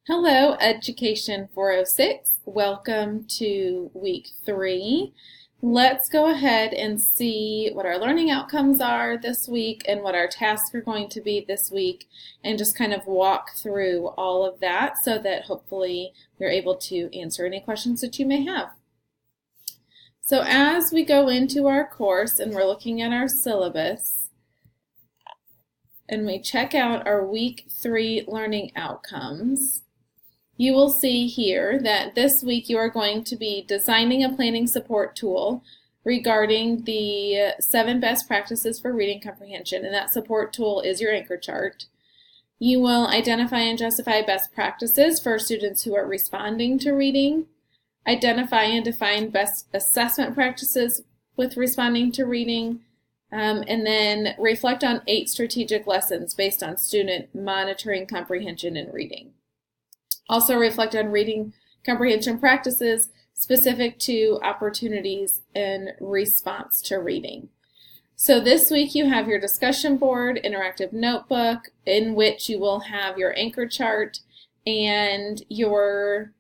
Hello, Education 406. Welcome to week 3. Let's go ahead and see what our learning outcomes are this week and what our tasks are going to be this week, and just kind of walk through all of that so that hopefully you're able to answer any questions that you may have. So as we go into our course and we're looking at our syllabus and we check out our week 3 learning outcomes, you will see here that this week you are going to be designing a planning support tool regarding the 7 best practices for reading comprehension, and that support tool is your anchor chart. You will identify and justify best practices for students who are responding to reading, identify and define best assessment practices with responding to reading, and then reflect on 8 strategic lessons based on student monitoring comprehension and reading. Also reflect on reading comprehension practices specific to opportunities in response to reading. So this week you have your discussion board, interactive notebook, in which you will have your anchor chart and your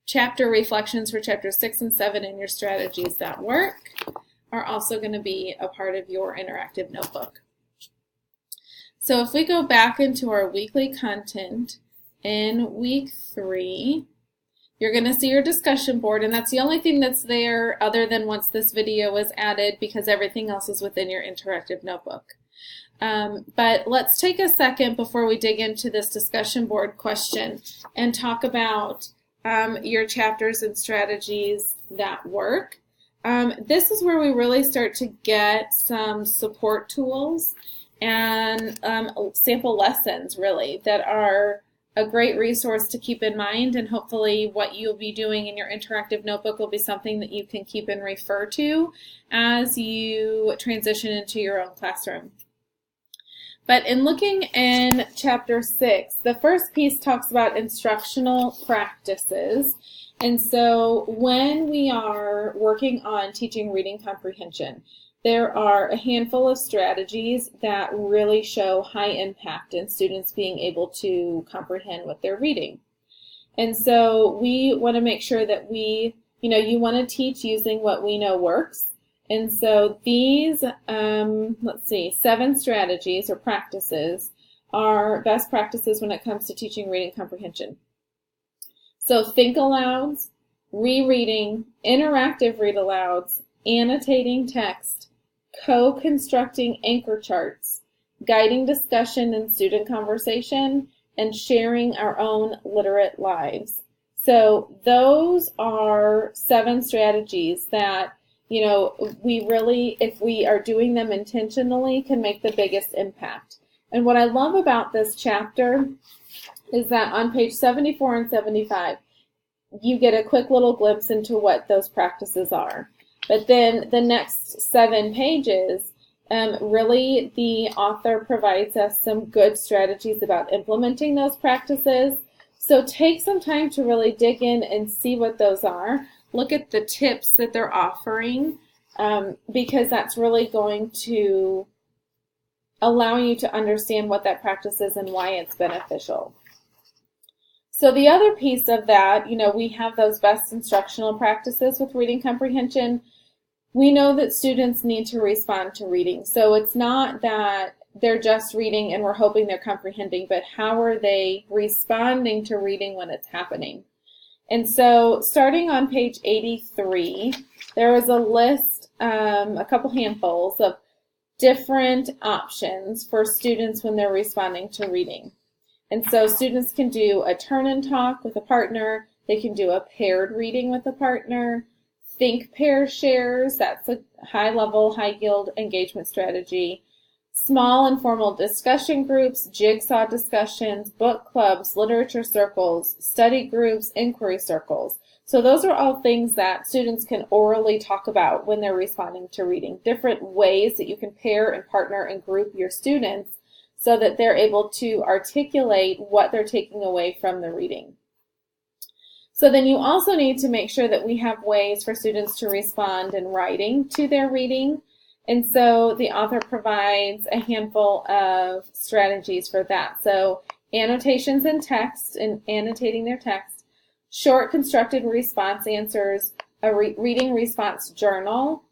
chapter reflections for chapters 6 and 7 and your strategies that work are also going to be a part of your interactive notebook. So if we go back into our weekly content, in week 3, you're going to see your discussion board, and that's the only thing that's there other than once this video is added, because everything else is within your interactive notebook. But let's take a second before we dig into this discussion board question and talk about your chapters and strategies that work. This is where we really start to get some support tools and sample lessons, really, that are a great resource to keep in mind, and hopefully what you'll be doing in your interactive notebook will be something that you can keep and refer to as you transition into your own classroom. But in looking in chapter 6, the first piece talks about instructional practices. And so when we are working on teaching reading comprehension, there are a handful of strategies that really show high impact in students being able to comprehend what they're reading. And so we want to make sure that you want to teach using what we know works. And so these, 7 strategies or practices are best practices when it comes to teaching reading comprehension. So think alouds, rereading, interactive read alouds, annotating text, co-constructing anchor charts, guiding discussion and student conversation, and sharing our own literate lives. So those are 7 strategies that, we really, if we are doing them intentionally, can make the biggest impact. And what I love about this chapter is that on page 74 and 75, you get a quick little glimpse into what those practices are. But then the next 7 pages, really the author provides us some good strategies about implementing those practices. So take some time to really dig in and see what those are. Look at the tips that they're offering, because that's really going to allow you to understand what that practice is and why it's beneficial. So the other piece of that, we have those best instructional practices with reading comprehension. We know that students need to respond to reading. So it's not that they're just reading and we're hoping they're comprehending, but how are they responding to reading when it's happening? And so starting on page 83, there was a list, a couple handfuls of different options for students when they're responding to reading. And so students can do a turn and talk with a partner. They can do a paired reading with a partner. Think pair shares, that's a high-level, high-yield engagement strategy. Small informal discussion groups, jigsaw discussions, book clubs, literature circles, study groups, inquiry circles. So those are all things that students can orally talk about when they're responding to reading. Different ways that you can pair and partner and group your students so that they're able to articulate what they're taking away from the reading. So then you also need to make sure that we have ways for students to respond in writing to their reading. And so the author provides a handful of strategies for that. So annotations in text and annotating their text, short constructed response answers, a reading response journal,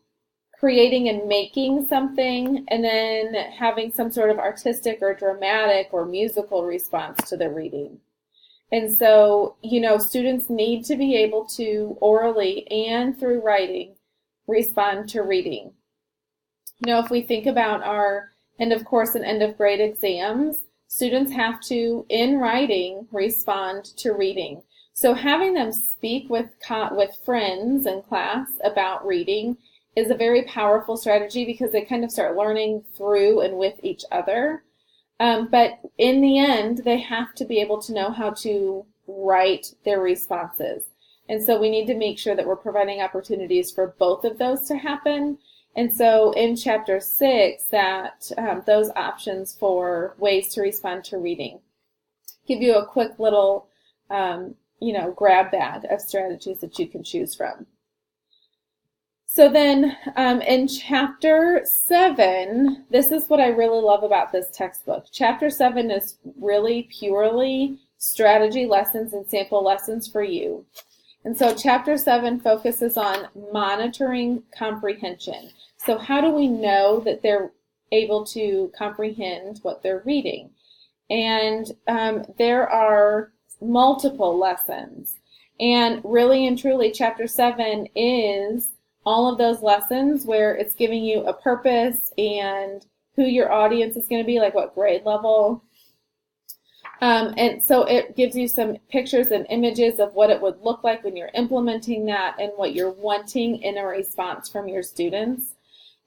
creating and making something, and then having some sort of artistic or dramatic or musical response to the reading. And so, students need to be able to orally and through writing respond to reading. If we think about our end of course and end of grade exams, students have to, in writing, respond to reading. So having them speak with friends in class about reading is a very powerful strategy because they kind of start learning through and with each other. But in the end, they have to be able to know how to write their responses. And so we need to make sure that we're providing opportunities for both of those to happen. And so in Chapter 6, that those options for ways to respond to reading give you a quick little, grab bag of strategies that you can choose from. So then in Chapter 7, this is what I really love about this textbook. Chapter 7 is really purely strategy lessons and sample lessons for you. And so Chapter 7 focuses on monitoring comprehension. So how do we know that they're able to comprehend what they're reading? And there are multiple lessons. And really and truly, Chapter 7 is all of those lessons where it's giving you a purpose and who your audience is going to be, like what grade level. And so it gives you some pictures and images of what it would look like when you're implementing that and what you're wanting in a response from your students.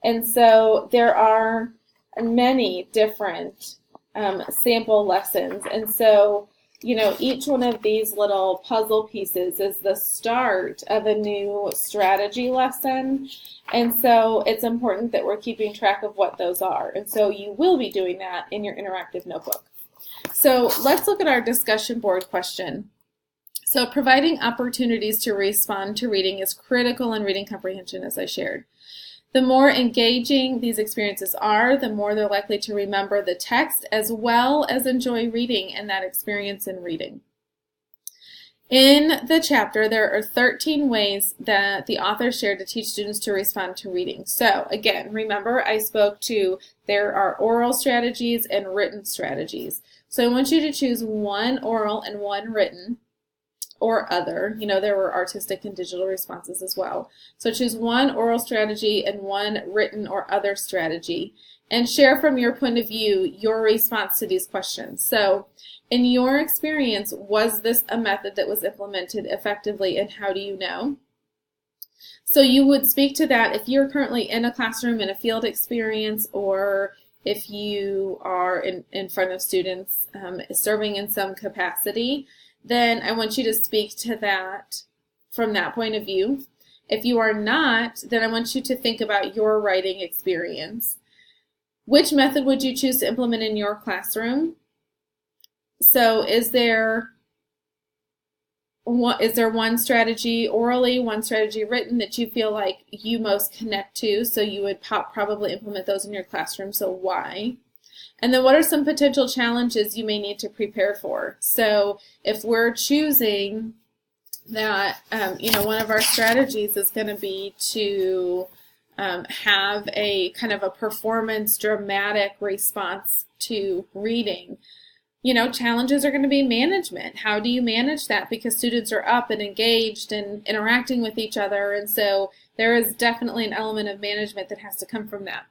And so there are many different sample lessons. And so each one of these little puzzle pieces is the start of a new strategy lesson. And so it's important that we're keeping track of what those are. And so you will be doing that in your interactive notebook. So let's look at our discussion board question. So providing opportunities to respond to reading is critical in reading comprehension, as I shared. The more engaging these experiences are, the more they're likely to remember the text as well as enjoy reading and that experience in reading. In the chapter, there are 13 ways that the author shared to teach students to respond to reading. So again, remember I spoke to there are oral strategies and written strategies. So I want you to choose one oral and one written or other. There were artistic and digital responses as well. So choose one oral strategy and one written or other strategy and share from your point of view your response to these questions. So in your experience, was this a method that was implemented effectively, and how do you know? So you would speak to that if you're currently in a classroom in a field experience, or if you are in front of students serving in some capacity. Then I want you to speak to that from that point of view. If you are not, then I want you to think about your writing experience. Which method would you choose to implement in your classroom? So is there one strategy orally, one strategy written that you feel like you most connect to, so you would probably implement those in your classroom, so why? And then what are some potential challenges you may need to prepare for? So if we're choosing that, one of our strategies is going to be to have a kind of a performance dramatic response to reading. Challenges are going to be management. How do you manage that? Because students are up and engaged and interacting with each other. And so there is definitely an element of management that has to come from that.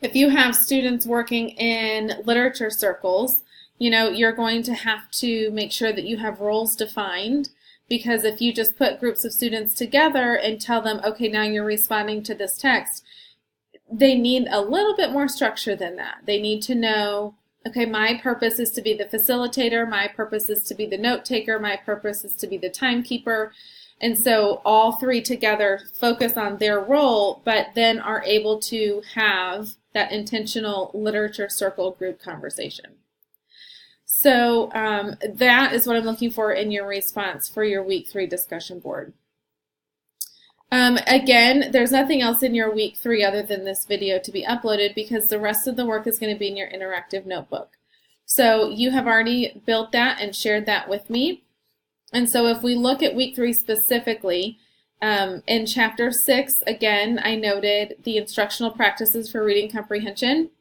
If you have students working in literature circles, you're going to have to make sure that you have roles defined, because if you just put groups of students together and tell them, okay, now you're responding to this text, they need a little bit more structure than that. They need to know, okay, my purpose is to be the facilitator, my purpose is to be the note taker, my purpose is to be the timekeeper. And so all three together focus on their role, but then are able to have that intentional literature circle group conversation. So that is what I'm looking for in your response for your week 3 discussion board. Again, there's nothing else in your week 3 other than this video to be uploaded, because the rest of the work is going to be in your interactive notebook. So you have already built that and shared that with me. And so if we look at week 3 specifically, in chapter 6, again, I noted the instructional practices for reading comprehension.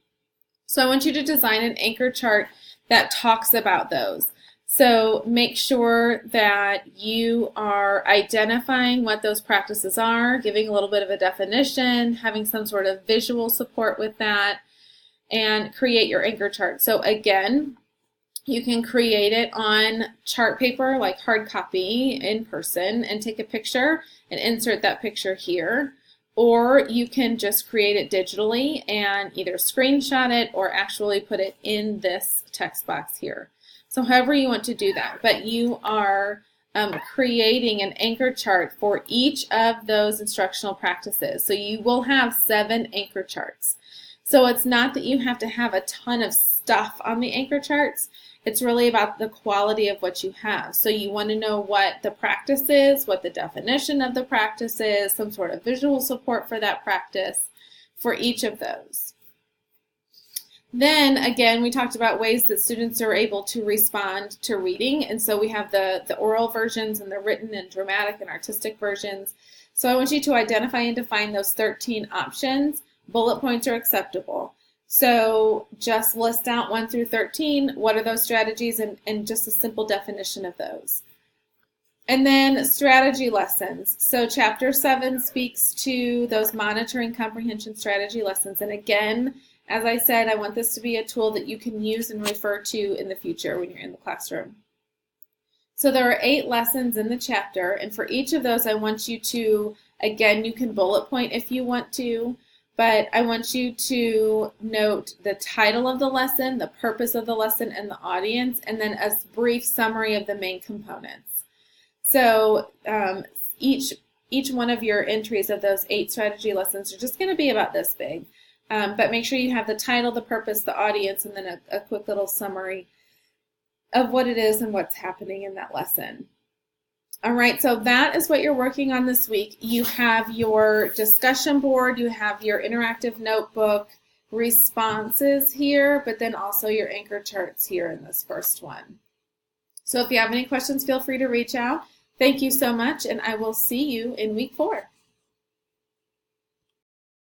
So I want you to design an anchor chart that talks about those. So make sure that you are identifying what those practices are, giving a little bit of a definition, having some sort of visual support with that, and create your anchor chart. So again, you can create it on chart paper, like hard copy in person, and take a picture and insert that picture here. Or you can just create it digitally and either screenshot it or actually put it in this text box here. So however you want to do that, but you are creating an anchor chart for each of those instructional practices. So you will have 7 anchor charts. So it's not that you have to have a ton of stuff on the anchor charts. It's really about the quality of what you have. So you want to know what the practice is, what the definition of the practice is, some sort of visual support for that practice for each of those. Then again, we talked about ways that students are able to respond to reading. And so we have the oral versions and the written and dramatic and artistic versions. So I want you to identify and define those 13 options. Bullet points are acceptable. So just list out 1 through 13, what are those strategies, and just a simple definition of those. And then strategy lessons. So chapter 7 speaks to those monitoring comprehension strategy lessons. And again, as I said, I want this to be a tool that you can use and refer to in the future when you're in the classroom. So there are 8 lessons in the chapter, and for each of those I want you to, again, you can bullet point if you want to, but I want you to note the title of the lesson, the purpose of the lesson, and the audience, and then a brief summary of the main components. So each one of your entries of those 8 strategy lessons are just going to be about this big. But make sure you have the title, the purpose, the audience, and then a quick little summary of what it is and what's happening in that lesson. All right, so that is what you're working on this week. You have your discussion board, you have your interactive notebook responses here, but then also your anchor charts here in this first one. So if you have any questions, feel free to reach out. Thank you so much, and I will see you in week 4.